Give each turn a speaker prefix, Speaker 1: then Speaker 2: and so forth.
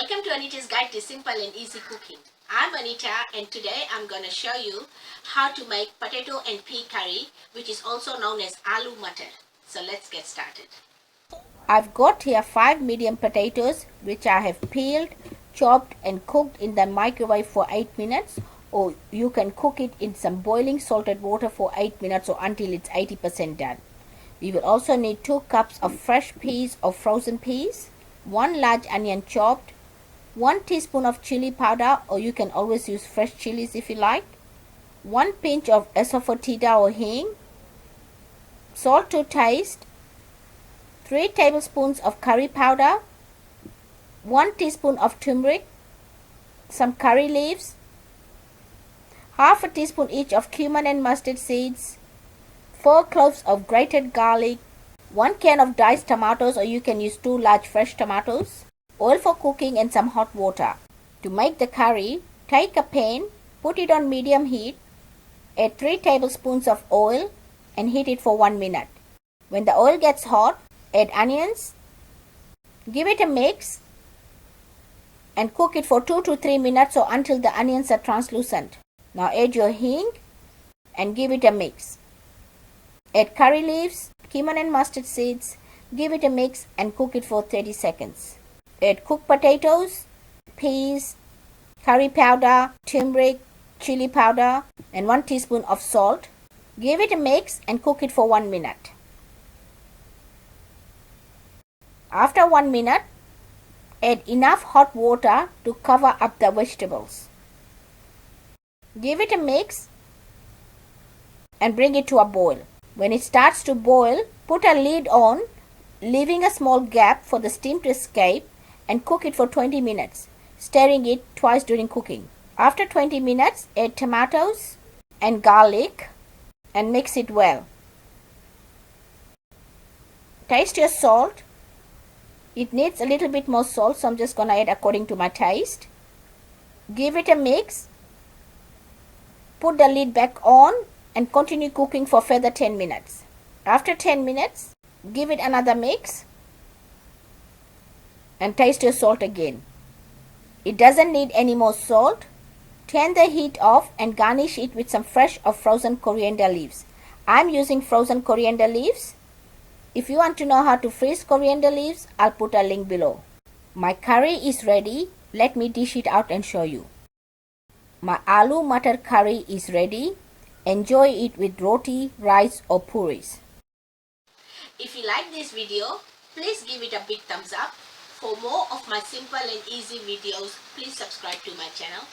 Speaker 1: Welcome to Anita's Guide to Simple and Easy Cooking. I'm Anita and today I'm going to show you how to make potato and pea curry, which is also known as Aloo Matar. So let's get started. I've got here 5 medium potatoes which I have peeled, chopped and cooked in the microwave for 8 minutes, or you can cook it in some boiling salted water for 8 minutes or until it's 80% done. We will also need 2 cups of fresh peas or frozen peas, 1 large onion chopped, 1 teaspoon of chili powder, or you can always use fresh chilies if you like, 1 pinch of Asafoetida or Hing, salt to taste, 3 tablespoons of curry powder, 1 teaspoon of turmeric, some curry leaves, half a teaspoon each of cumin and mustard seeds, 4 cloves of grated garlic, 1 can of diced tomatoes, or you can use 2 large fresh tomatoes, oil for cooking and some hot water. To make the curry, take a pan, put it on medium heat, add 3 tablespoons of oil and heat it for 1 minute. When the oil gets hot, add onions, give it a mix and cook it for 2 to 3 minutes or until the onions are translucent. Now add your hing and give it a mix. Add curry leaves, cumin and mustard seeds, give it a mix and cook it for 30 seconds. Add cooked potatoes, peas, curry powder, turmeric, chili powder and 1 teaspoon of salt. Give it a mix and cook it for 1 minute. After 1 minute, add enough hot water to cover up the vegetables. Give it a mix and bring it to a boil. When it starts to boil, put a lid on, leaving a small gap for the steam to escape, and cook it for 20 minutes, stirring it twice during cooking. After 20 minutes, add tomatoes and garlic and mix it well. Taste your salt. It needs a little bit more salt, so I'm just going to add according to my taste. Give it a mix. Put the lid back on and continue cooking for further 10 minutes. After 10 minutes, give it another mix and taste your salt again. It doesn't need any more salt. Turn the heat off and garnish it with some fresh or frozen coriander leaves. I'm using frozen coriander leaves. If you want to know how to freeze coriander leaves, I'll put a link below. My curry is ready. Let me dish it out and show you. My Aloo Matar curry is ready. Enjoy it with roti, rice or puris. If you like this video, please give it a big thumbs up. For more of my simple and easy videos, please subscribe to my channel.